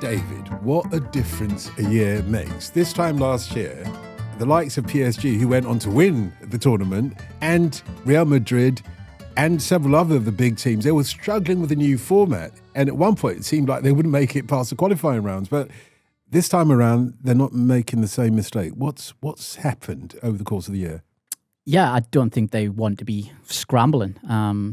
David, what a difference a year makes. This time last year, the likes of PSG, who went on to win the tournament, and Real Madrid and several other of the big teams, they were struggling with the new format. And at one point, it seemed like they wouldn't make it past the qualifying rounds. But this time around, they're not making the same mistake. What's happened over the course of the year? Yeah, I don't think they want to be scrambling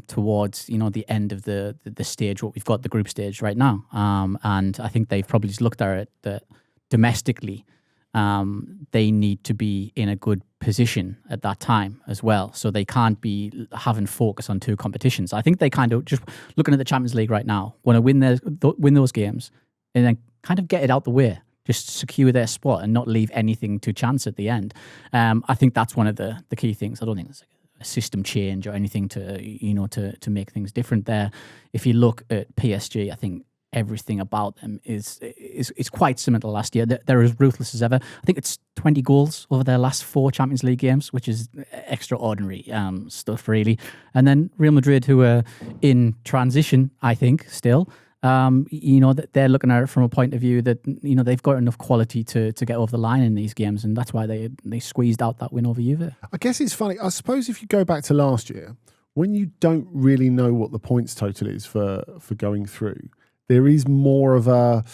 towards, the end of the stage, what we've got, the group stage right now. And I think they've probably just looked at it that domestically, they need to be in a good position at that time as well. So they can't be having focus on two competitions. I think they kind of, just looking at the Champions League right now, want to win those games and then kind of get it out the way. Just secure their spot and not leave anything to chance at the end. I think that's one of the key things. I don't think it's like a system change or anything to make things different there. If you look at PSG, I think everything about them is quite similar to last year. They're as ruthless as ever. I think it's 20 goals over their last 4 Champions League games, which is extraordinary stuff, really. And then Real Madrid, who are in transition, I think, still. That they're looking at it from a point of view that they've got enough quality to get over the line in these games, and that's why they squeezed out that win over Juve. I guess it's funny. I suppose if you go back to last year, when you don't really know what the points total is for going through, there is more of a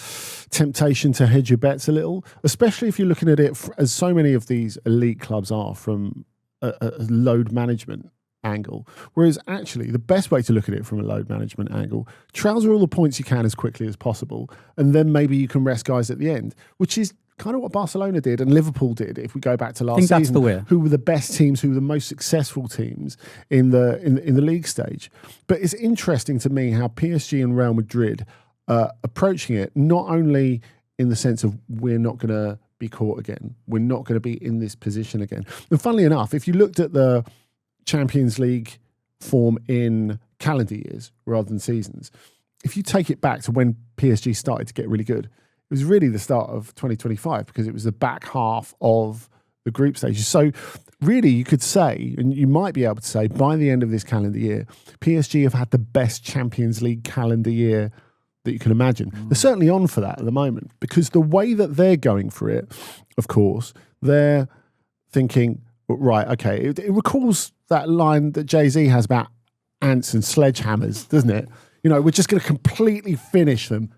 temptation to hedge your bets a little, especially if you're looking at it as so many of these elite clubs are from a load management angle. Whereas actually the best way to look at it from a load management angle, trouser all the points you can as quickly as possible, and then maybe you can rest guys at the end, which is kind of what Barcelona did and Liverpool did if we go back to last season. That's the way. Who were the best teams, who were the most successful teams in the league stage. But it's interesting to me how PSG and Real Madrid are approaching it, not only in the sense of we're not going to be caught again, we're not going to be in this position again. And funnily enough, if you looked at the Champions League form in calendar years rather than seasons, if you take it back to when PSG started to get really good, it was really the start of 2025 because it was the back half of the group stages. So really you could say, and you might be able to say, by the end of this calendar year, PSG have had the best Champions League calendar year that you can imagine. They're certainly on for that at the moment because the way that they're going for it, of course, they're thinking, right, okay, it recalls that line that Jay-Z has about ants and sledgehammers, doesn't it? We're just going to completely finish them.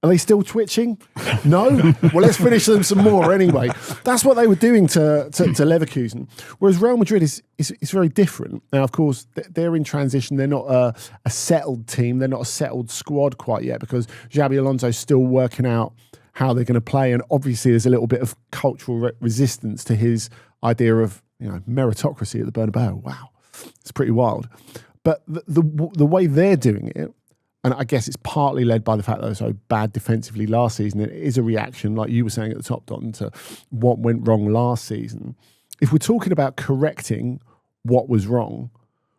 Are they still twitching? No? Well, let's finish them some more anyway. That's what they were doing to Leverkusen. Whereas Real Madrid is very different. Now, of course, they're in transition. They're not a settled team. They're not a settled squad quite yet because Xabi Alonso's still working out how they're going to play. And obviously there's a little bit of cultural resistance to his idea of meritocracy at the Bernabeu. Wow, it's pretty wild. But the way they're doing it, and I guess it's partly led by the fact that they were so bad defensively last season, it is a reaction, like you were saying at the top, Dotun, to what went wrong last season. If we're talking about correcting what was wrong,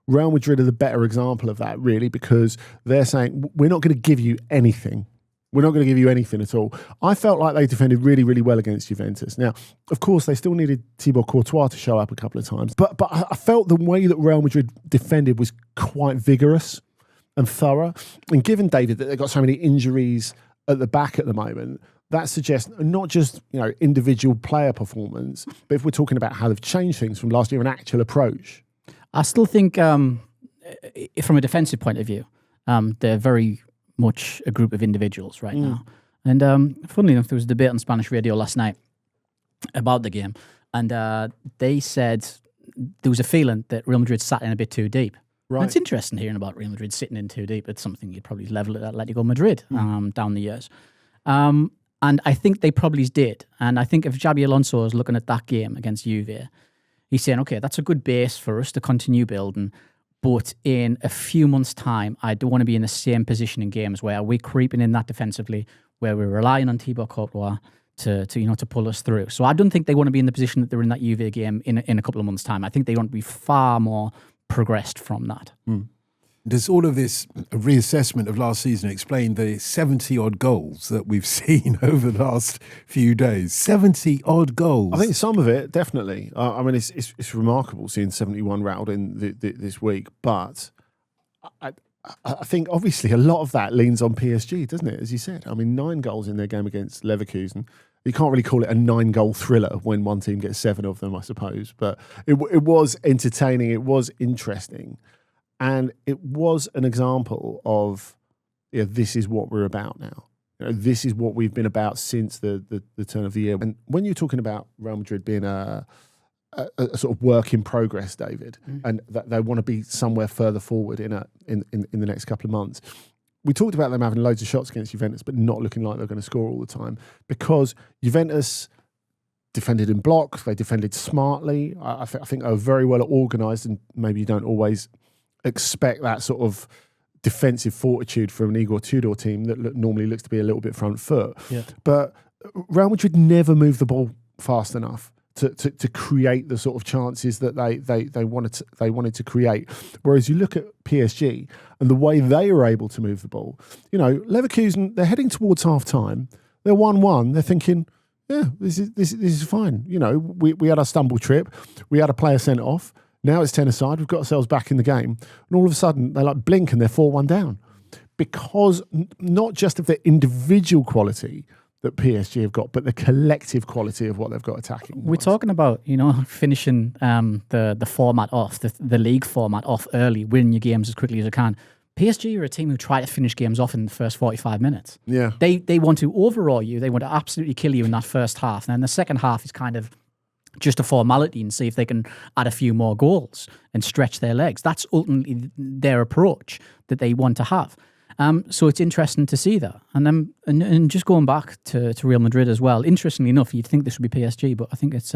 Real Madrid are the better example of that, really, because they're saying, we're not going to give you anything. We're not going to give you anything at all. I felt like they defended really, really well against Juventus. Now, of course, they still needed Thibaut Courtois to show up a couple of times. But I felt the way that Real Madrid defended was quite vigorous and thorough. And given, David, that they've got so many injuries at the back at the moment, that suggests not just individual player performance, but if we're talking about how they've changed things from last year, an actual approach. I still think, from a defensive point of view, they're very much a group of individuals right now. And funnily enough, there was a debate on Spanish radio last night about the game, and they said there was a feeling that Real Madrid sat in a bit too deep. Right. And it's interesting hearing about Real Madrid sitting in too deep. It's something you'd probably level at Atletico Madrid down the years. And I think they probably did. And I think if Xabi Alonso is looking at that game against Juve, he's saying, okay, that's a good base for us to continue building. But in a few months' time, I don't want to be in the same position in games where we're creeping in that defensively, where we're relying on Thibaut Courtois to pull us through. So I don't think they want to be in the position that they're in that Juve game in a couple of months' time. I think they want to be far more progressed from that. Does all of this reassessment of last season explain the 70-odd goals that we've seen over the last few days? 70-odd goals. I think some of it, definitely. I mean, it's remarkable seeing 71 rattled in this week, but I think obviously a lot of that leans on PSG, doesn't it? As you said, I mean, 9 goals in their game against Leverkusen. You can't really call it a 9-goal thriller when one team gets 7 of them, I suppose. But it was entertaining. It was interesting. And it was an example of, this is what we're about now. This is what we've been about since the turn of the year. And when you're talking about Real Madrid being a sort of work in progress, David, and that they want to be somewhere further forward in the next couple of months. We talked about them having loads of shots against Juventus, but not looking like they're going to score all the time because Juventus defended in blocks. They defended smartly. I think they were very well organised, and maybe you don't always expect that sort of defensive fortitude from an Igor Tudor team that normally looks to be a little bit front foot. Yeah. But Real Madrid never moved the ball fast enough to create the sort of chances that they wanted to create. Whereas you look at PSG and the way they are able to move the ball, Leverkusen, they're heading towards half time. They're 1-1. They're thinking, this is fine. We had a stumble trip. We had a player sent off. Now it's 10 aside. We've got ourselves back in the game. And all of a sudden they blink and they're 4-1 down because not just of their individual quality that PSG have got, but the collective quality of what they've got attacking. We're talking about, finishing the format off, the league format off early, winning your games as quickly as you can. PSG are a team who try to finish games off in the first 45 minutes. Yeah. They want to overawe you. They want to absolutely kill you in that first half. And then the second half is kind of just a formality and see if they can add a few more goals and stretch their legs. That's ultimately their approach that they want to have. So it's interesting to see that. And then and just going back to Real Madrid as well, interestingly enough, you'd think this would be PSG, but I think it's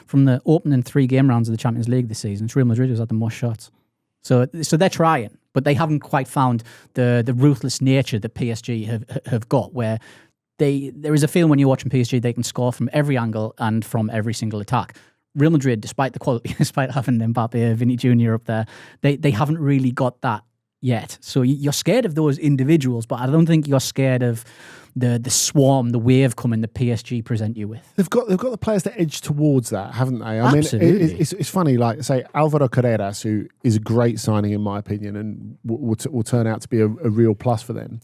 from the opening 3 game rounds of the Champions League this season, it's Real Madrid who's had the most shots. So they're trying, but they haven't quite found the ruthless nature that PSG have got, where there is a feeling when you're watching PSG, they can score from every angle and from every single attack. Real Madrid, despite the quality, despite having Mbappe, Vinny Jr. up there, they haven't really got that yet. So you're scared of those individuals, but I don't think you're scared of the swarm, the wave coming that PSG present you with. They've got the players to edge towards that, haven't they? Absolutely. I mean, it's funny, like say Alvaro Carreras, who is a great signing in my opinion, and will turn out to be a real plus for them.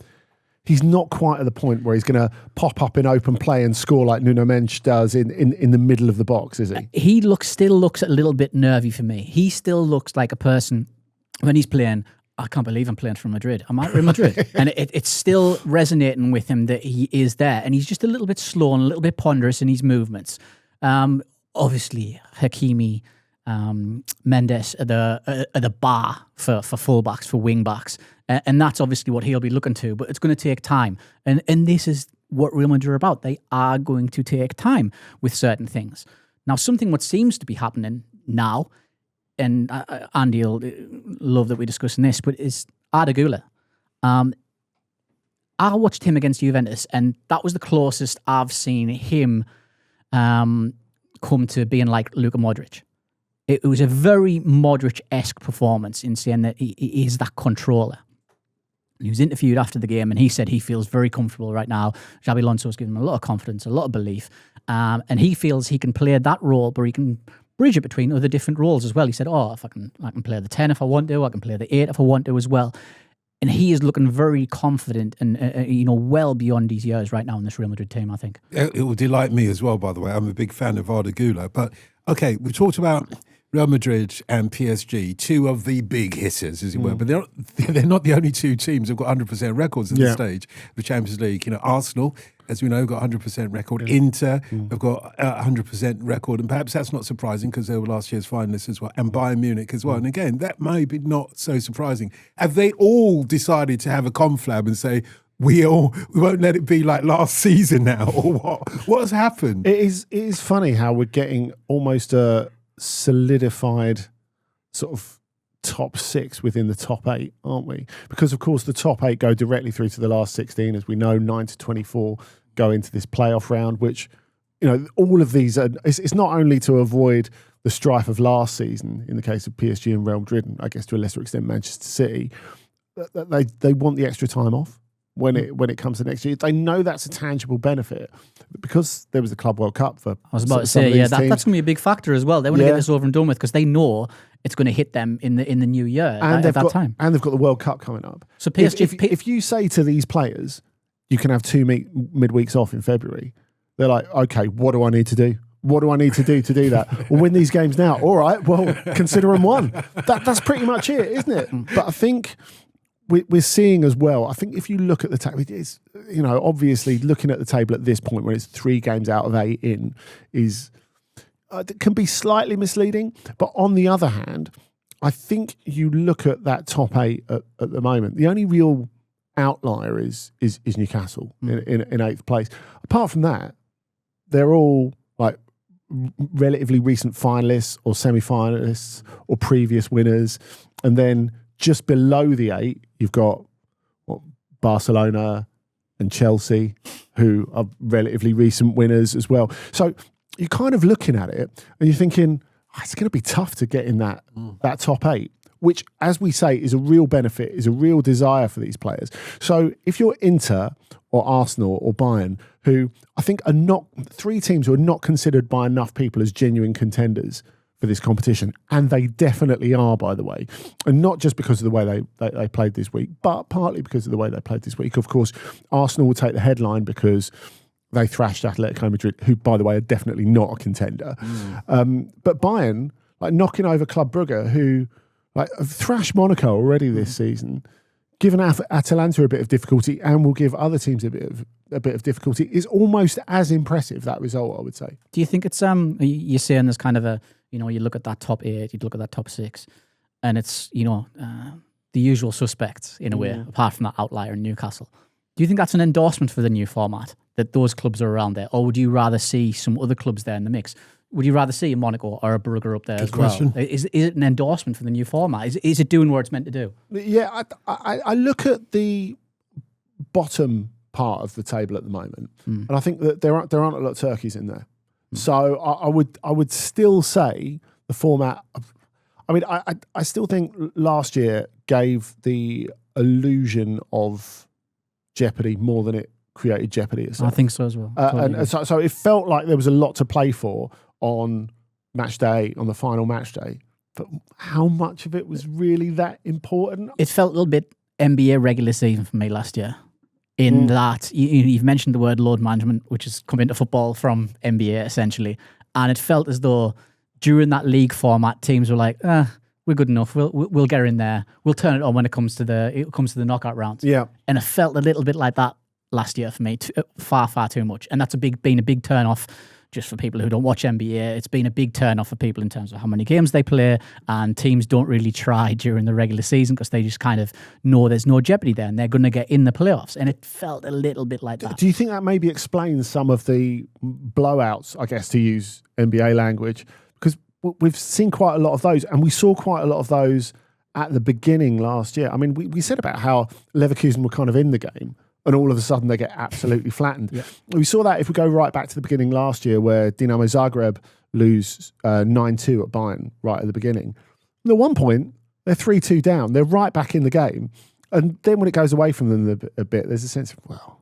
He's not quite at the point where he's going to pop up in open play and score like Nuno Mendes does in the middle of the box, is he? He still looks a little bit nervy for me. He still looks like a person when he's playing. I can't believe I'm playing for Madrid. I'm at Real Madrid. And it's still resonating with him that he is there. And he's just a little bit slow and a little bit ponderous in his movements. Obviously, Hakimi, Mendes are the bar for fullbacks, for wing-backs. And that's obviously what he'll be looking to. But it's going to take time. And this is what Real Madrid are about. They are going to take time with certain things. Now, what seems to be happening now, and Andy will love that we're discussing this, but is Arda Güler. I watched him against Juventus, and that was the closest I've seen him come to being like Luka Modric. It was a very Modric-esque performance in saying that he is that controller. He was interviewed after the game, and he said he feels very comfortable right now. Xabi Alonso's given him a lot of confidence, a lot of belief, and he feels he can play that role, but he can bridge it between other different roles as well. He said, if I can play the 10 if I want to, I can play the 8 if I want to as well. And he is looking very confident and well beyond his years right now in this Real Madrid team, I think. It will delight me as well, by the way. I'm a big fan of Arda Güler. But, okay, we've talked about Real Madrid and PSG, 2 of the big hitters, as it were. But they're not the only 2 teams who've got 100% records at this stage of the Champions League. Arsenal, as we know, got 100% record. Inter have got 100% record. And perhaps that's not surprising because they were last year's finalists as well. And Bayern Munich as well. And again, that may be not so surprising. Have they all decided to have a conflab and say, we won't let it be like last season now? Or what? What has happened? It is funny how we're getting almost a solidified sort of top 6 within the top 8, aren't we? Because of course the top 8 go directly through to the last 16, as we know. 9 to 24 go into this playoff round, which all of these are. It's not only to avoid the strife of last season in the case of PSG and Real Madrid, and I guess to a lesser extent Manchester City. They want the extra time off. when it comes to next year. They know that's a tangible benefit because there was the Club World Cup for. I was about to say, that's going to be a big factor as well. They want to get this over and done with because they know it's going to hit them in the new year at that time. And they've got the World Cup coming up. So PSG, if you say to these players, you can have 2 midweeks off in February, they're like, okay, what do I need to do? What do I need to do that? Well, win these games now. All right, well, consider them won. That's pretty much it, isn't it? But I think we're seeing as well, I think if you look at the table, it's, obviously looking at the table at this point when it's 3 games out of 8 in is can be slightly misleading. But on the other hand, I think you look at that top 8 at the moment, the only real outlier is Newcastle in 8th place. Apart from that, they're all like relatively recent finalists or semi-finalists or previous winners. And then just below the 8, you've got Barcelona and Chelsea, who are relatively recent winners as well. So you're kind of looking at it and you're thinking, it's going to be tough to get in that top 8, which, as we say, is a real benefit, is a real desire for these players. So if you're Inter or Arsenal or Bayern, who I think are not 3 teams who are not considered by enough people as genuine contenders for this competition, and they definitely are, by the way, and not just because of the way they played this week, but partly because of the way they played this week. Of course, Arsenal will take the headline because they thrashed Atletico Madrid, who, by the way, are definitely not a contender. But Bayern, like knocking over Club Brugge, who like have thrashed Monaco already this season, given Atalanta a bit of difficulty, and will give other teams a bit of difficulty, is almost as impressive, that result, I would say. Do you think it's you're saying there's kind of a, you look at that top 8, you look at that top 6, and it's the usual suspects in a way, apart from that outlier in Newcastle. Do you think that's an endorsement for the new format, that those clubs are around there, or would you rather see some other clubs there in the mix? Would you rather see a Monaco or a Brugge up there as well? Is it an endorsement for the new format? Is it doing what it's meant to do? Yeah, I look at the bottom part of the table at the moment, and I think that there aren't a lot of turkeys in there. So I would still say the format. I still think last year gave the illusion of jeopardy more than it created jeopardy itself. I think so as well. And so it felt like there was a lot to play for on match day, on the final match day. But how much of it was really that important? It felt a little bit NBA regular season for me last year. In that, you've mentioned the word load management, which has come into football from NBA essentially. And it felt as though during that league format, teams were like, we're good enough. We'll get in there. We'll turn it on when it comes to the knockout rounds. Yeah. And it felt a little bit like that last year for me, far too much. And that's been a big turn off just for people who don't watch NBA. It's been a big turn off for people in terms of how many games they play, and teams don't really try during the regular season because they just kind of know there's no jeopardy there and they're going to get in the playoffs. And it felt a little bit like that. Do you think that maybe explains some of the blowouts, I guess, to use NBA language? Because we've seen quite a lot of those, and we saw quite a lot of those at the beginning last year. I mean, we said about how Leverkusen were kind of in the game, and all of a sudden they get absolutely flattened. Yeah. We saw that if we go right back to the beginning last year, where Dinamo Zagreb lose 9-2 at Bayern right at the beginning. And at one point, they're 3-2 down. They're right back in the game. And then when it goes away from them a bit, there's a sense of, well,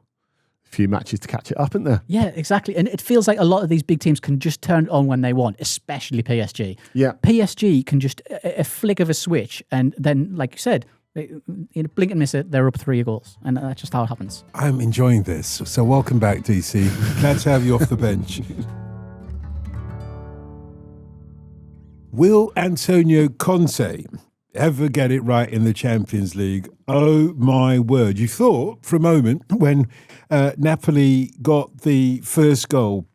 a few matches to catch it up, isn't there? Yeah, exactly. And it feels like a lot of these big teams can just turn it on when they want, especially PSG. Yeah. PSG can just, a flick of a switch, and then, like you said, in a blink and miss it, they're up 3 goals. And that's just how it happens. I'm enjoying this. So welcome back, DC. Glad to have you off the bench. Will Antonio Conte ever get it right in the Champions League? Oh my word. You thought for a moment when Napoli got the first goal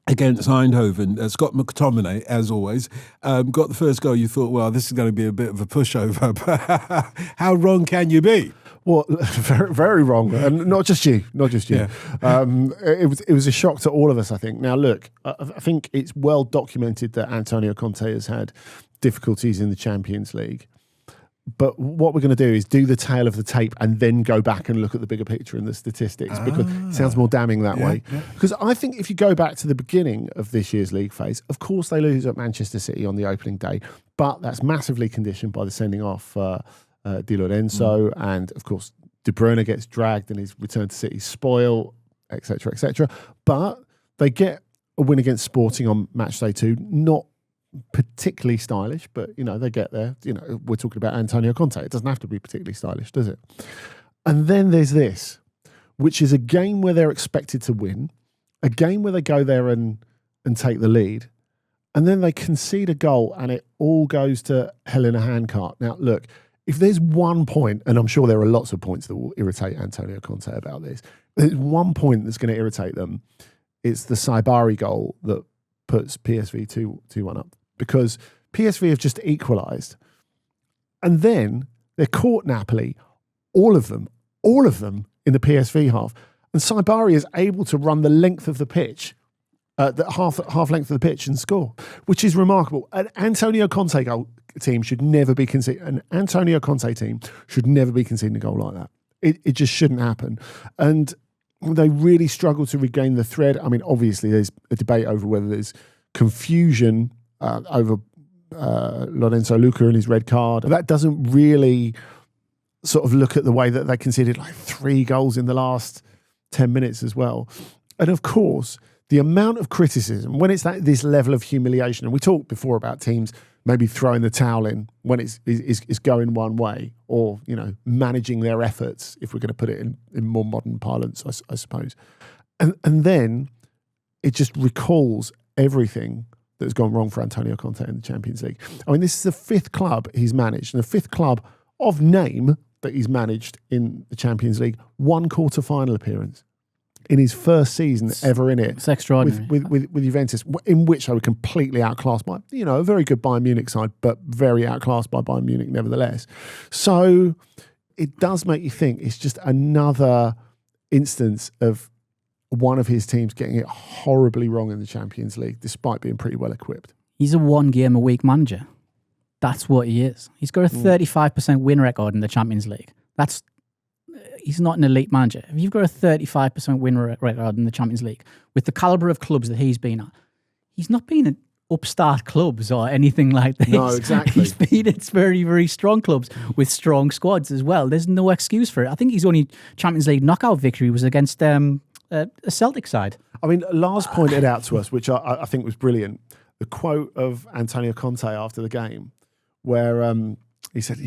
against Eindhoven, Scott McTominay, as always, got the first goal. You thought, well, this is going to be a bit of a pushover. But how wrong can you be? Well, very, very wrong, and not just you. Yeah. It was a shock to all of us, I think. Now, look, I think it's well documented that Antonio Conte has had difficulties in the Champions League. But what we're going to do is do the tail of the tape and then go back and look at the bigger picture and the statistics, because it sounds more damning that way. Yeah. Because I think if you go back to the beginning of this year's league phase, of course they lose at Manchester City on the opening day, but that's massively conditioned by the sending off Di Lorenzo and, of course, De Bruyne gets dragged and his return to City spoil, etc., etc. But they get a win against Sporting on match day 2, not particularly stylish, but they get there. We're talking about Antonio Conte. It doesn't have to be particularly stylish, does it? And then there's this, which is a game where they're expected to win, a game where they go there and take the lead, and then they concede a goal and it all goes to hell in a handcart. Now, look, if there's one point, and I'm sure there are lots of points that will irritate Antonio Conte about this, there's one point that's going to irritate them. It's the Saibari goal that puts PSV 2-1 up, because PSV have just equalised. And then they caught Napoli, all of them in the PSV half. And Saibari is able to run the length of the pitch, the half length of the pitch and score, which is remarkable. An Antonio Conte team should never be conceding. An Antonio Conte team should never be conceding a goal like that. It just shouldn't happen. And they really struggle to regain the thread. I mean, obviously, there's a debate over whether there's confusion over Lorenzo Luca and his red card. That doesn't really sort of look at the way that they conceded like 3 goals in the last 10 minutes as well. And of course, the amount of criticism, when it's this level of humiliation, and we talked before about teams maybe throwing the towel in when it's going one way, or, managing their efforts, if we're going to put it in more modern parlance, I suppose. And then it just recalls everything that's gone wrong for Antonio Conte in the Champions League. I mean, this is the 5th club he's managed, and the 5th club of name that he's managed in the Champions League, 1 quarter-final appearance in his first season ever in it. It's extraordinary. With Juventus, in which they were completely outclassed by, a very good Bayern Munich side, but very outclassed by Bayern Munich nevertheless. So it does make you think it's just another instance of one of his teams getting it horribly wrong in the Champions League, despite being pretty well equipped. He's a 1-game-a-week manager. That's what he is. He's got a 35% win record in the Champions League. He's not an elite manager. If you've got a 35% win record in the Champions League, with the caliber of clubs that he's been at, he's not been at upstart clubs or anything like this. No, exactly. He's been at very, very strong clubs with strong squads as well. There's no excuse for it. I think his only Champions League knockout victory was against a Celtic side. I mean, Lars pointed out to us, which I think was brilliant, the quote of Antonio Conte after the game, where he said,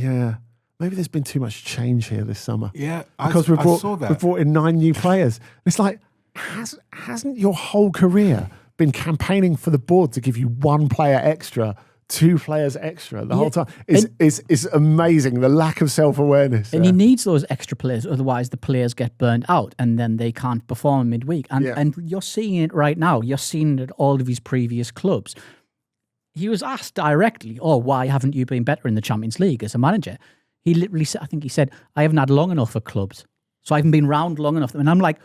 maybe there's been too much change here this summer. Yeah, because I saw that. We've brought in 9 new players. It's like, hasn't your whole career been campaigning for the board to give you 1 player extra, 2 players extra the whole time? It's amazing, the lack of self-awareness. And he needs those extra players, otherwise the players get burnt out and then they can't perform midweek. And you're seeing it right now. You're seeing it at all of his previous clubs. He was asked directly, why haven't you been better in the Champions League as a manager? He literally said, I think he said, I haven't had long enough for clubs. So I haven't been round long enough. And I'm like,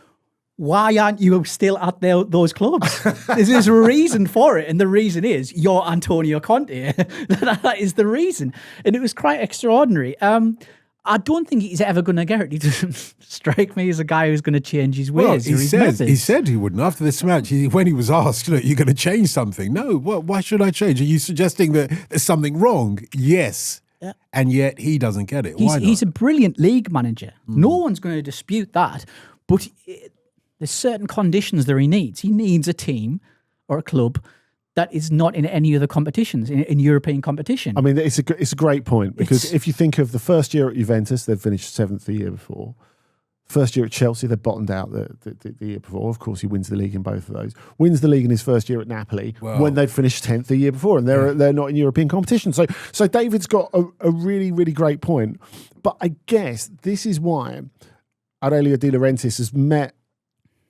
why aren't you still at those clubs? There's a reason for it. And the reason is you're Antonio Conte. That is the reason. And it was quite extraordinary. I don't think he's ever going to get it. He doesn't strike me as a guy who's going to change his ways. Well, he said he wouldn't. After this match, when he was asked, you're going to change something. No, why should I change? Are you suggesting that there's something wrong? Yes. Yeah. And yet he doesn't get it. Why not? He's a brilliant league manager. No one's going to dispute that. But there's certain conditions that he needs. He needs a team or a club that is not in any other competitions, in European competition. I mean, it's a great point, because if you think of the first year at Juventus, they've finished 7th the year before. First year at Chelsea, they bottomed out the year before. Of course, he wins the league in both of those. Wins the league in his first year at Napoli, when they'd finished 10th the year before, and they're not in European competition. So David's got a really, really great point. But I guess this is why Aurelio De Laurentiis has met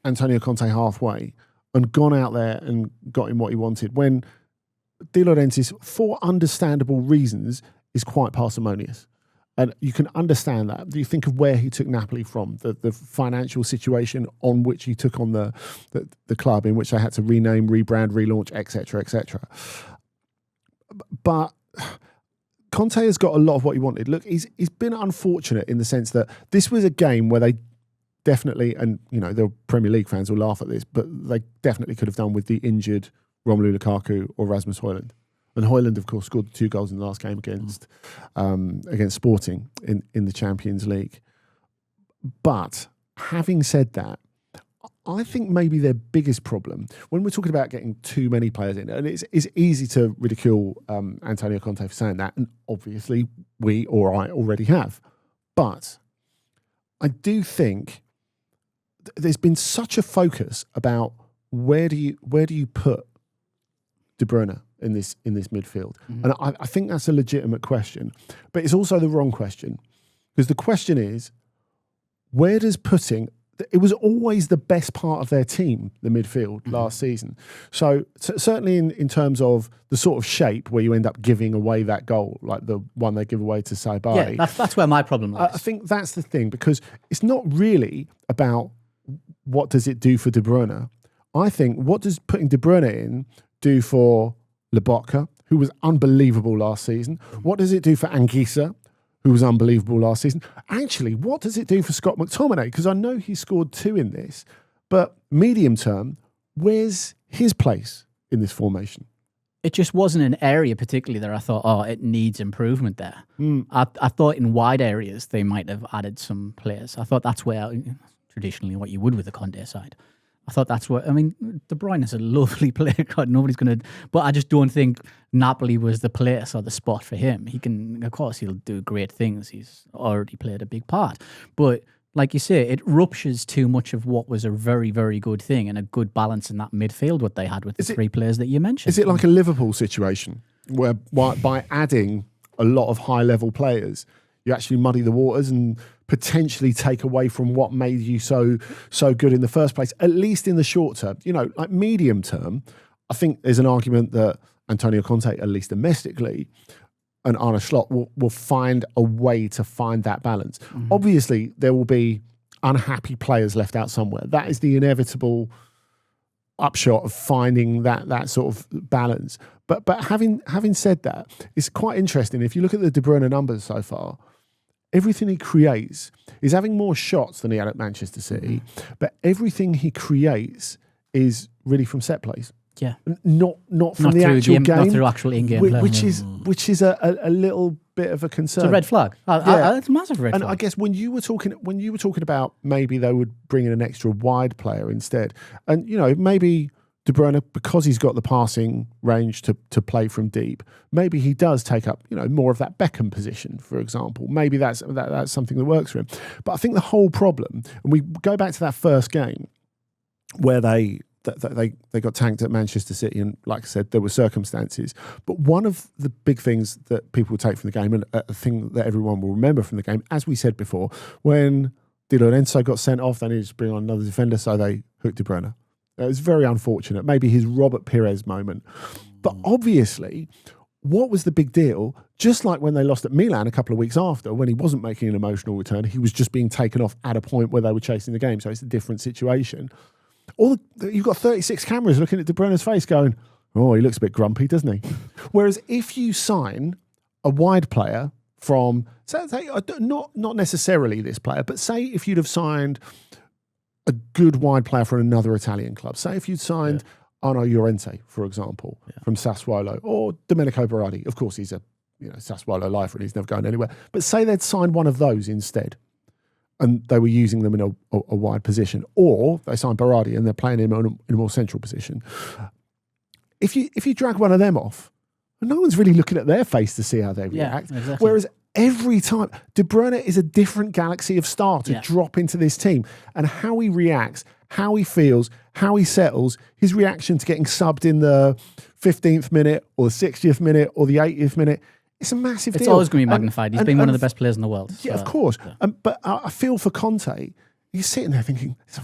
Antonio Conte halfway and gone out there and got him what he wanted, when De Laurentiis, for understandable reasons, is quite parsimonious. And you can understand that. You think of where he took Napoli from, the financial situation on which he took on the club, in which they had to rename, rebrand, relaunch, etc., etc. But Conte has got a lot of what he wanted. Look, he's been unfortunate in the sense that this was a game where they definitely, and the Premier League fans will laugh at this, but they definitely could have done with the injured Romelu Lukaku or Rasmus Højlund. And Højlund, of course, scored 2 goals in the last game against Sporting in the Champions League. But having said that, I think maybe their biggest problem, when we're talking about getting too many players in, and it's easy to ridicule Antonio Conte for saying that, and obviously we or I already have. But I do think there's been such a focus about where do you put De Bruyne in this midfield, and I think that's a legitimate question, but it's also the wrong question, because the question is, where does putting? It was always the best part of their team, the midfield, last season. So certainly in terms of the sort of shape where you end up giving away that goal, like the one they give away to Saibari. Yeah, that's where my problem lies. I think that's the thing, because it's not really about what does it do for De Bruyne. I think, what does putting De Bruyne in do for Lobotka, who was unbelievable last season? What does it do for Anguissa, who was unbelievable last season? Actually, what does it do for Scott McTominay? Because I know he scored 2 in this, but medium term, where's his place in this formation? It just wasn't an area particularly that I thought, it needs improvement there. I thought in wide areas they might have added some players. I thought that's where, traditionally, what you would with the Conte side. I thought that's what, De Bruyne is a lovely player. God, nobody's going to, but I just don't think Napoli was the place or the spot for him. He can, of course, he'll do great things. He's already played a big part. But like you say, it ruptures too much of what was a very, very good thing and a good balance in that midfield, what they had with the 3 players that you mentioned. Is it like a Liverpool situation where by adding a lot of high-level players, you actually muddy the waters and potentially take away from what made you so good in the first place, at least in the short term? Like medium term, I think there's an argument that Antonio Conte, at least domestically, and Arne Slot will find a way to find that balance. Obviously, there will be unhappy players left out somewhere. That is the inevitable upshot of finding that sort of balance. But having said that, it's quite interesting. If you look at the De Bruyne numbers so far, everything he creates is having more shots than he had at Manchester City, but everything he creates is really from set plays. Yeah, not from the actual game, not through actual in-game play, which is a little bit of a concern. It's a red flag. It's a massive red flag. And I guess when you were talking about maybe they would bring in an extra wide player instead, and maybe De Bruyne, because he's got the passing range to play from deep, maybe he does take up more of that Beckham position, for example. Maybe that's something that works for him. But I think the whole problem, and we go back to that first game where they got tanked at Manchester City, and like I said, there were circumstances. But one of the big things that people will take from the game, and a thing that everyone will remember from the game, as we said before, when Di Lorenzo got sent off, they needed to bring on another defender, so they hooked De Bruyne. It was very unfortunate. Maybe his Robert Pires moment. But obviously, what was the big deal? Just like when they lost at Milan a couple of weeks after, when he wasn't making an emotional return, he was just being taken off at a point where they were chasing the game. So it's a different situation. You've got 36 cameras looking at De Bruyne's face going, oh, he looks a bit grumpy, doesn't he? Whereas if you sign a wide player from, say, not necessarily this player, but say if you'd have signed a good wide player from another Italian club. Say if you'd signed Arno Llorente, for example, from Sassuolo, or Domenico Berardi. Of course, he's a Sassuolo lifer and he's never going anywhere. But say they'd signed one of those instead, and they were using them in a wide position, or they signed Berardi and they're playing him in a more central position. If you drag one of them off, no one's really looking at their face to see how they react. Exactly. Whereas every time, De Bruyne is a different galaxy of star to drop into this team. And how he reacts, how he feels, how he settles, his reaction to getting subbed in the 15th minute or the 60th minute or the 80th minute, it's a massive deal. It's always going to be magnified. He's been one of the best players in the world. Yeah, of course. Yeah. But I feel for Conte, he's sitting there thinking, it's a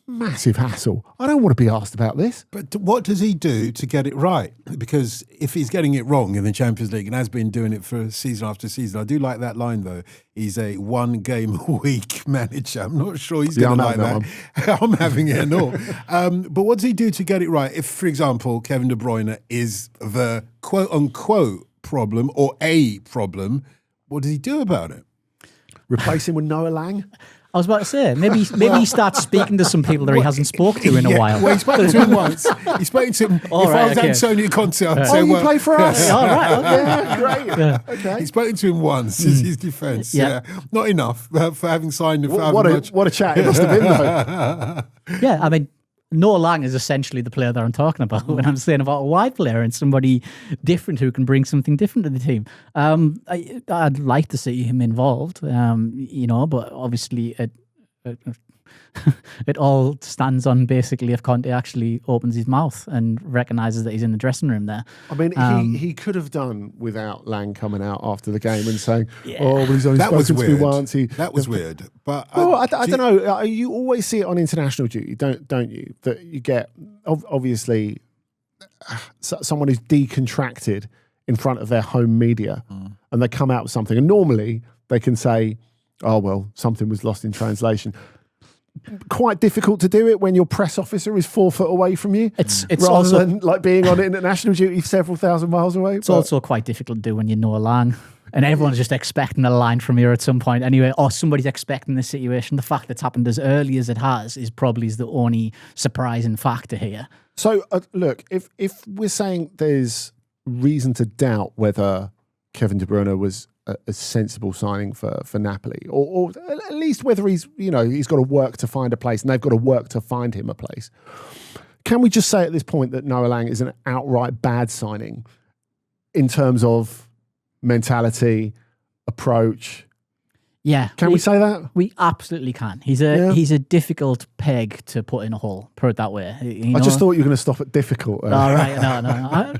massive hassle. I don't want to be asked about this. But what does he do to get it right? Because if he's getting it wrong in the Champions League and has been doing it for season after season, I do like that line though. He's a 1 game a week manager. I'm not sure he's going to like that. I'm having it and all. But what does he do to get it right? If, for example, Kevin De Bruyne is the quote unquote problem or a problem, what does he do about it? Replace him with Noa Lang? I was about to say, maybe he starts speaking to some people that he hasn't spoke to in a while. Well, he spoke to him once. He spoke to him. All if right, I was okay. Antonio Conte, I'd say, you play for us? All right, okay. Yeah, great. Yeah. Okay. He's spoken to him once as his defence. Yeah. Not enough for having signed him. What a chat it must have been, though. Yeah, I mean, Noa Lang is essentially the player that I'm talking about when I'm saying about a wide player and somebody different who can bring something different to the team. I'd like to see him involved, but obviously it all stands on basically if Conte actually opens his mouth and recognises that he's in the dressing room there. I mean, he could have done without Lang coming out after the game and saying, well, he's only spoken to me once. That was weird. But I don't know. You always see it on international duty, don't you? That you get, obviously, someone who's decontracted in front of their home media and they come out with something. And normally they can say, oh, well, something was lost in translation. Quite difficult to do it when your press officer is 4 foot away from you. It's rather also than like being on international duty several thousand miles away. It's also quite difficult to do when you know a Lang. And everyone's just expecting a line from you at some point anyway, or somebody's expecting this situation. The fact that it's happened as early as it has is probably the only surprising factor here. So, look, if we're saying there's reason to doubt whether Kevin De Bruyne was a sensible signing for Napoli, or at least whether he's got to work to find a place and they've got to work to find him a place. Can we just say at this point that Noa Lang is an outright bad signing in terms of mentality, approach? Yeah. Can we say that? We absolutely can. He's a difficult peg to put in a hole, put it that way. I just thought you were going to stop at difficult. Oh, right. No.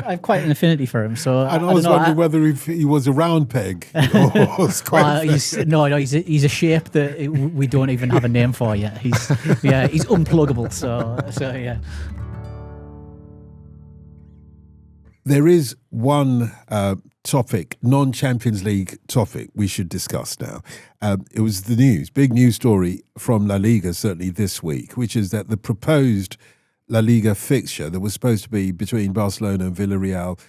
I have quite an affinity for him. So and I was wondering whether he was a round peg or was quite he's a shape that we don't even have a name for yet. He's unpluggable. So yeah. There is one topic, non-Champions League topic, we should discuss now. It was the news, big news story from La Liga, certainly this week, which is that the proposed La Liga fixture that was supposed to be between Barcelona and Villarreal,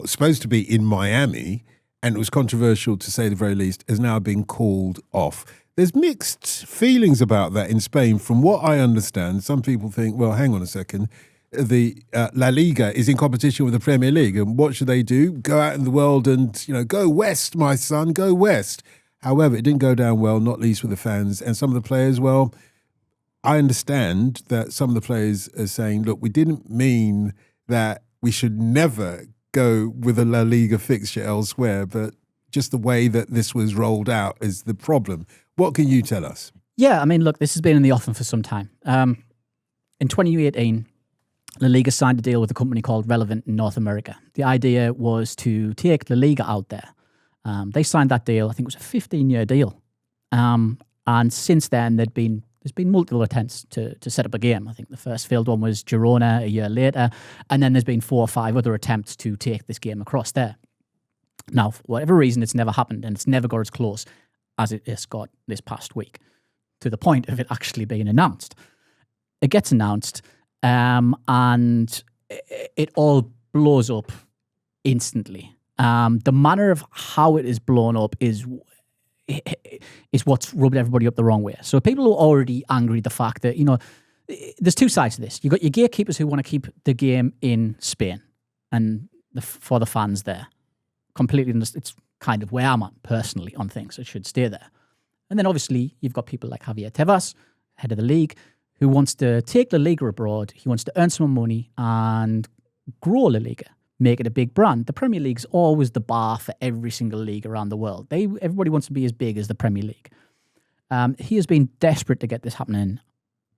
supposed to be in Miami, and it was controversial to say the very least, has now been called off. There's mixed feelings about that in Spain. From what I understand, some people think, well, hang on a second, the La Liga is in competition with the Premier League, and what should they do? Go out in the world and, go west, my son, go west. However, it didn't go down well, not least with the fans and some of the players. Well, I understand that some of the players are saying, look, we didn't mean that we should never go with a La Liga fixture elsewhere, but just the way that this was rolled out is the problem. What can you tell us? Yeah, I mean, look, this has been in the offing for some time. In 2018, La Liga signed a deal with a company called Relevant in North America. The idea was to take La Liga out there. They signed that deal, I think it was a 15-year deal. And since then, there's been multiple attempts to set up a game. I think the first failed one was Girona a year later. And then there's been 4 or 5 other attempts to take this game across there. Now, for whatever reason, it's never happened, and it's never got as close as it has got this past week, to the point of it actually being announced. It gets announced, and it all blows up instantly. The manner of how it is blown up is what's rubbed everybody up the wrong way. So people are already angry at the fact that, there's 2 sides to this. You've got your gatekeepers who want to keep the game in Spain and for the fans there. Completely, it's kind of where I'm at personally on things. It should stay there. And then obviously you've got people like Javier Tebas, head of the league, who wants to take La Liga abroad. He wants to earn some money and grow La Liga, make it a big brand. The Premier League's always the bar for every single league around the world. Everybody wants to be as big as the Premier League. He has been desperate to get this happening,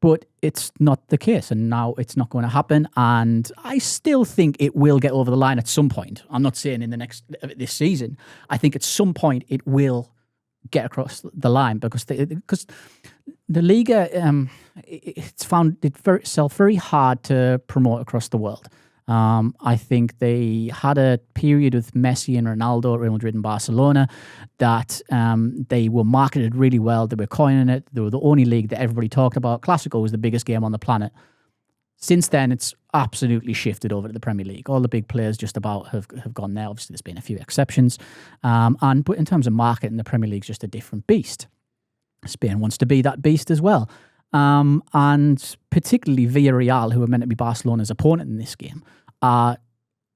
but it's not the case, and now it's not going to happen. And I still think it will get over the line at some point. I'm not saying in this season. I think at some point it will get across the line because the Liga, it's found itself very hard to promote across the world. I think they had a period with Messi and Ronaldo at Real Madrid and Barcelona that they were marketed really well. They were coining it. They were the only league that everybody talked about. Clasico was the biggest game on the planet. Since then, it's absolutely shifted over to the Premier League. All the big players just about have gone there. Obviously, there's been a few exceptions. But in terms of marketing, the Premier League's just a different beast. Spain wants to be that beast as well. And particularly Villarreal, who are meant to be Barcelona's opponent in this game, are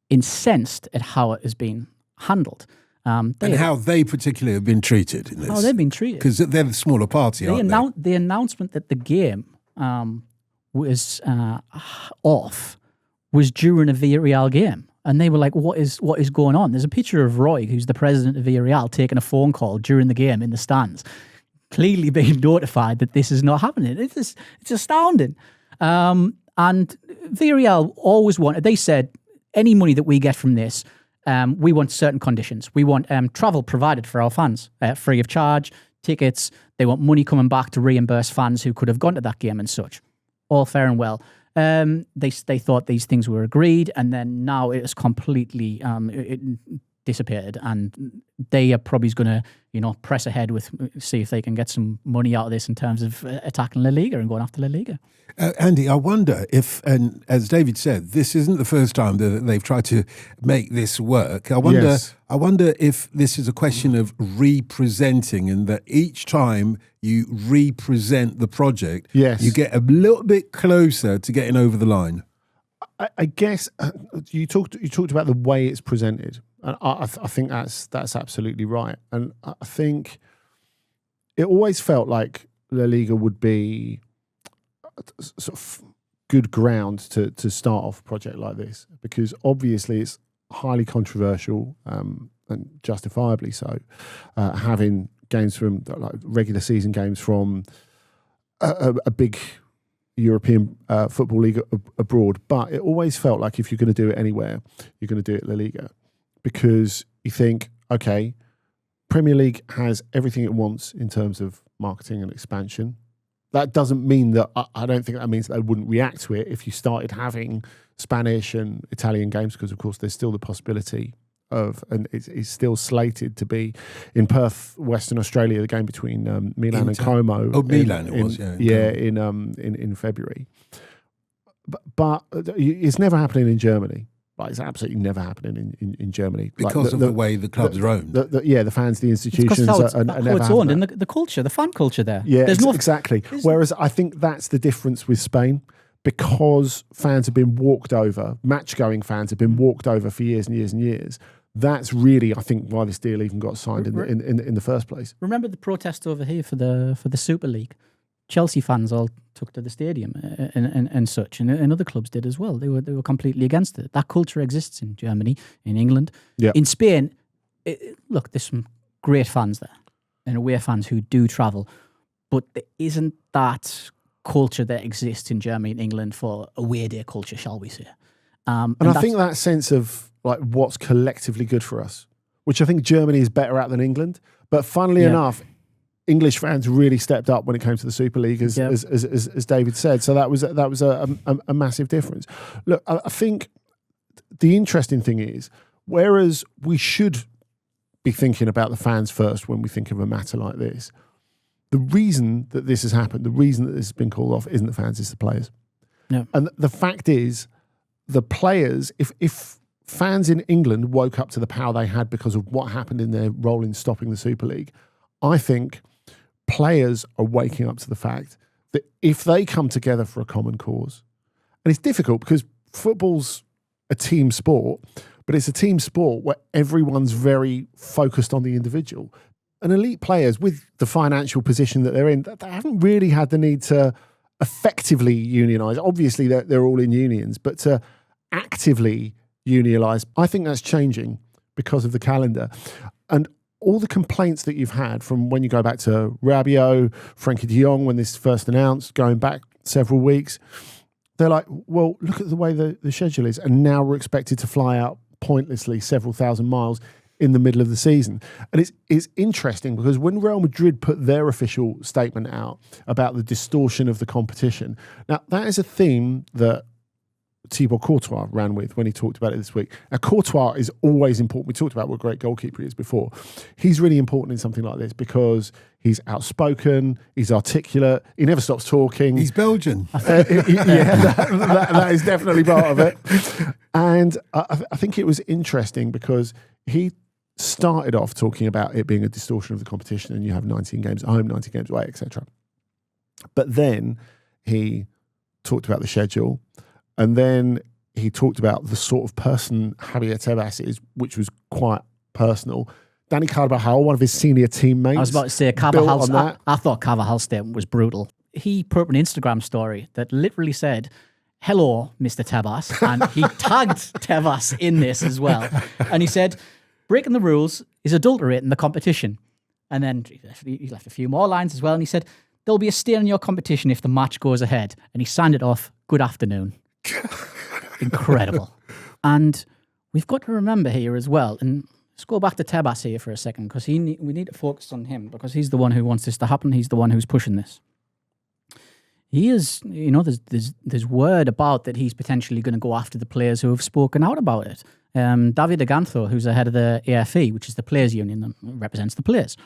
incensed at how it has been handled. And how they particularly have been treated in this. How they've been treated. Because they're the smaller party, aren't they? The announcement that the game was off was during a Villarreal game. And they were like, what is going on? There's a picture of Roy, who's the president of Villarreal, taking a phone call during the game in the stands, clearly being notified that this is not happening. It's astounding. And Villarreal always wanted, they said, any money that we get from this, we want certain conditions. We want travel provided for our fans, free of charge, tickets. They want money coming back to reimburse fans who could have gone to that game and such. All fair and well. They thought these things were agreed, and then now it is completely it dissipated, and they are probably going to press ahead with see if they can get some money out of this in terms of attacking La Liga and going after La Liga. Andy, I wonder if, and as David said, this isn't the first time that they've tried to make this work. I wonder if this is a question of representing, and that each time you represent the project, you get a little bit closer to getting over the line. I guess you talked about the way it's presented, and I think that's absolutely right. And I think it always felt like La Liga would be sort of good ground to start off a project like this, because obviously it's highly controversial and justifiably so, having games from like regular season games from a big European football league abroad. But it always felt like if you're going to do it anywhere, you're going to do it La Liga, because you think, okay, Premier League has everything it wants in terms of marketing and expansion. That doesn't mean that, I don't think that means that they wouldn't react to it if you started having Spanish and Italian games, because of course there's still the possibility of, and it's still slated to be in Perth, Western Australia, the game between Milan and Como. Oh, Milan it was, yeah. In February. But it's never happening in Germany. Like, it's absolutely never happening in Germany. Because of the way the clubs are owned. The fans, the institutions are never it's owned, and the culture, the fan culture there. Yeah, exactly. Whereas I think that's the difference with Spain, because fans have been walked over, match-going fans have been walked over for years and years and years. That's really, I think, why this deal even got signed in the first place. Remember the protest over here for the Super League? Chelsea fans all took to the stadium and such, and other clubs did as well. They were completely against it. That culture exists in Germany, in England, in Spain. Look, there's some great fans there, and away fans who do travel, but there isn't that culture that exists in Germany and England for away day culture, shall we say? And I think that sense of like what's collectively good for us, which I think Germany is better at than England. But funnily enough, English fans really stepped up when it came to the Super League, as David said. So that was a massive difference. Look, I think the interesting thing is, whereas we should be thinking about the fans first when we think of a matter like this, the reason that this has happened, the reason that this has been called off, isn't the fans, it's the players. Yeah. And the fact is, the players, if fans in England woke up to the power they had because of what happened in their role in stopping the Super League, I think players are waking up to the fact that if they come together for a common cause, and it's difficult because football's a team sport, but it's a team sport where everyone's very focused on the individual. And elite players, with the financial position that they're in, they haven't really had the need to effectively unionise. Obviously, they're all in unions, but to actively unionise, I think that's changing because of the calendar. And all the complaints that you've had from when you go back to Rabiot, Frankie de Jong, when this first announced, going back several weeks, they're like, well, look at the way the schedule is. And now we're expected to fly out pointlessly several thousand miles in the middle of the season. And it's interesting because when Real Madrid put their official statement out about the distortion of the competition, now that is a theme that Thibaut Courtois ran with when he talked about it this week. Now, Courtois is always important. We talked about what a great goalkeeper he is before. He's really important in something like this because he's outspoken, he's articulate, he never stops talking. He's Belgian. That is definitely part of it. And I think it was interesting because he started off talking about it being a distortion of the competition, and you have 19 games at home, 19 games away, etc. But then he talked about the schedule, and then he talked about the sort of person Javier Tebas is, which was quite personal. Danny Carvajal, one of his senior teammates. I was about to say, Carvajal's, I thought Carvajal's statement was brutal. He put up an Instagram story that literally said, "Hello, Mr. Tebas," and he tagged Tebas in this as well. And he said, "Breaking the rules is adulterating the competition." And then he left a few more lines as well, and he said, "There'll be a stain in your competition if the match goes ahead." And he signed it off, "Good afternoon." Incredible. And we've got to remember here as well, and let's go back to Tebas here for a second, because we need to focus on him, because he's the one who wants this to happen. He's the one who's pushing this. He is, there's word about that he's potentially going to go after the players who have spoken out about it. David Agantho, who's the head of the AFE, which is the players' union that represents the players.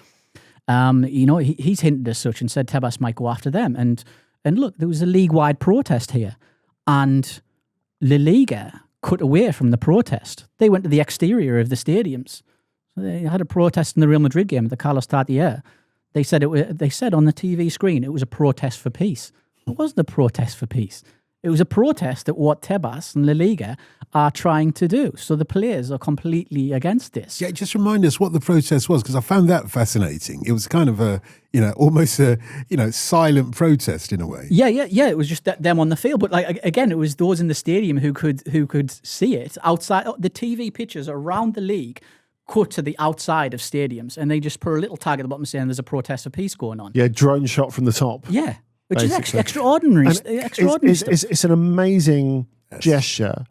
He's hinted as such and said Tebas might go after them. And look, there was a league-wide protest here, and La Liga cut away from the protest. They went to the exterior of the stadiums. So they had a protest in the Real Madrid game at the Carlos Tartiere. They said They said on the TV screen it was a protest for peace. It wasn't a protest for peace. It was a protest at what Tebas and La Liga are trying to do. So the players are completely against this. Yeah, just remind us what the protest was, because I found that fascinating. It was kind of almost a silent protest in a way. Yeah. It was just them on the field, but again, it was those in the stadium who could see it outside. The TV pictures around the league cut to the outside of stadiums, and they just put a little tag at the bottom saying there's a protest for peace going on. Yeah, drone shot from the top. Yeah. Which is extraordinary. It's an amazing gesture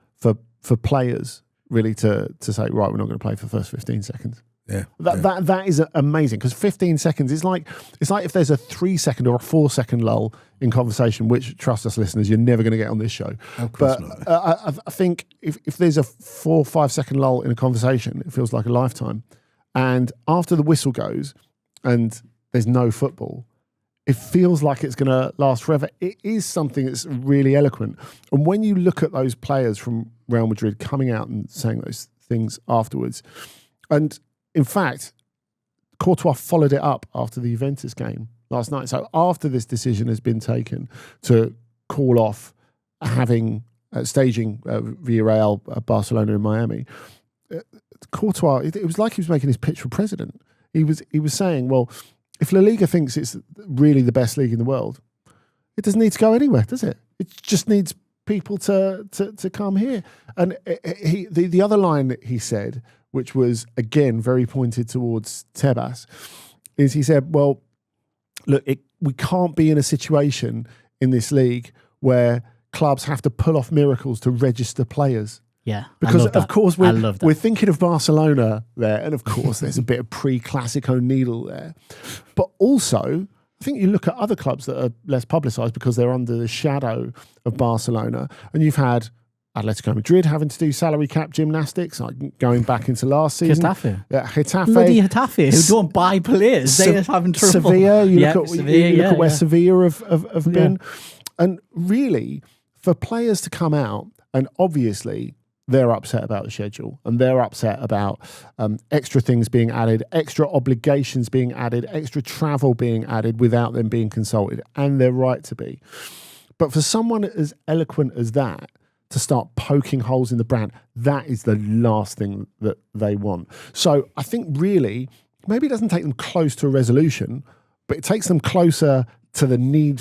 for players, really, to say, right, we're not going to play for the first 15 seconds. Yeah, that is amazing, because 15 seconds is like if there's a 3-second or a 4-second lull in conversation, which, trust us, listeners, you're never going to get on this show. Of course not. I think if there's a 4 or 5 second lull in a conversation, it feels like a lifetime. And after the whistle goes and there's no football, it feels like it's going to last forever. It is something that's really eloquent. And when you look at those players from Real Madrid coming out and saying those things afterwards, and in fact, Courtois followed it up after the Juventus game last night. So after this decision has been taken to call off staging Villarreal, Barcelona and Miami, Courtois, it was like he was making his pitch for president. He was saying, well, if La Liga thinks it's really the best league in the world, it doesn't need to go anywhere, does it? It just needs people to come here. And the other line that he said, which was, again, very pointed towards Tebas, is he said, well, look, we can't be in a situation in this league where clubs have to pull off miracles to register players. Yeah, because of course we're thinking of Barcelona there, and of course there's a bit of pre-Classico needle there. But also, I think you look at other clubs that are less publicised because they're under the shadow of Barcelona, and you've had Atletico Madrid having to do salary cap gymnastics, like going back into last season. Getafe. Bloody Getafe, who don't buy players. They're having trouble. Sevilla, you look at where Sevilla have been. And really, for players to come out, and obviously they're upset about the schedule, and they're upset about extra things being added, extra obligations being added, extra travel being added without them being consulted, and they're right to be. But for someone as eloquent as that to start poking holes in the brand, that is the last thing that they want. So I think really, maybe it doesn't take them close to a resolution, but it takes them closer to the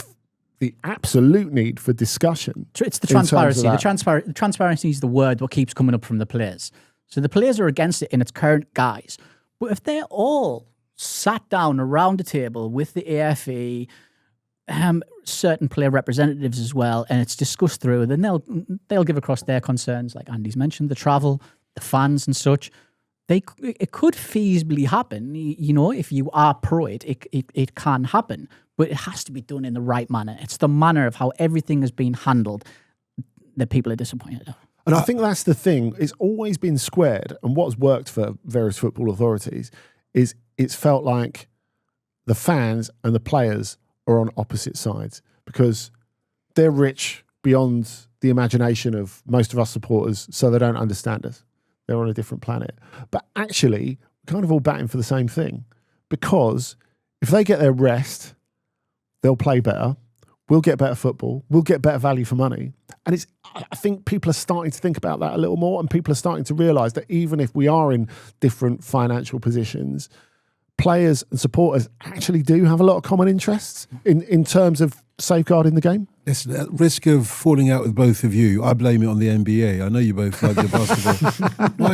absolute need for discussion. It's the transparency. The transparency is the word what keeps coming up from the players. So the players are against it in its current guise. But if they're all sat down around the table with the AFE, certain player representatives as well, and it's discussed through, then they'll give across their concerns, like Andy's mentioned, the travel, the fans and such. It could feasibly happen. If you are pro it can happen. But it has to be done in the right manner. It's the manner of how everything has been handled that people are disappointed. And I think that's the thing. It's always been squared. And what's worked for various football authorities is it's felt like the fans and the players are on opposite sides, because they're rich beyond the imagination of most of us supporters, so they don't understand us. They're on a different planet. But actually, kind of all batting for the same thing, because if they get their rest, they'll play better. We'll get better football. We'll get better value for money. And I think people are starting to think about that a little more, and people are starting to realise that even if we are in different financial positions, players and supporters actually do have a lot of common interests in terms of safeguarding the game. Listen, at risk of falling out with both of you, I blame it on the NBA. I know you both love your basketball. No, I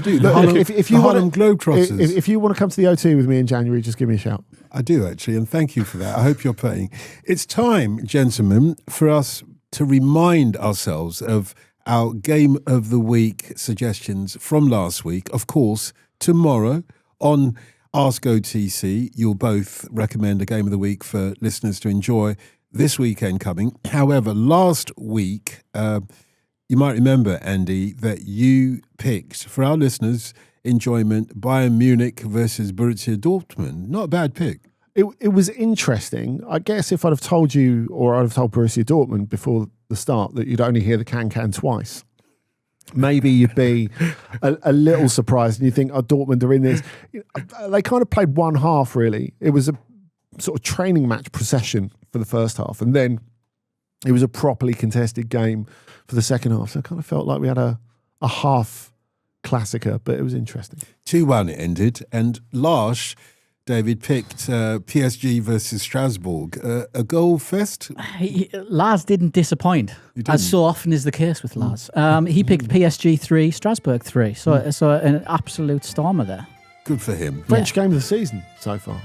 do. Look, if you Harlem Globetrotters. If you want to come to the O2 with me in January, just give me a shout. I do, actually, and thank you for that. I hope you're playing. It's time, gentlemen, for us to remind ourselves of our Game of the Week suggestions from last week. Of course, tomorrow on Ask OTC, you'll both recommend a Game of the Week for listeners to enjoy this weekend coming. However, last week, you might remember, Andy, that you picked, for our listeners' enjoyment, Bayern Munich versus Borussia Dortmund. Not a bad pick. It was interesting. I guess if I'd have told you, or I'd have told Borussia Dortmund before the start, that you'd only hear the can twice, maybe you'd be a little surprised and you think, oh, Dortmund are in this. They kind of played one half, really. It was a sort of training match procession for the first half, and then it was a properly contested game for the second half. So I kind of felt like we had a half classicer, but it was interesting. 2-1 it ended, and Lars, David, picked PSG versus Strasbourg. A goal fest? Lars didn't disappoint, as so often is the case with Lars. He picked PSG 3, Strasbourg 3. So an absolute stormer there. Good for him. French game of the season so far.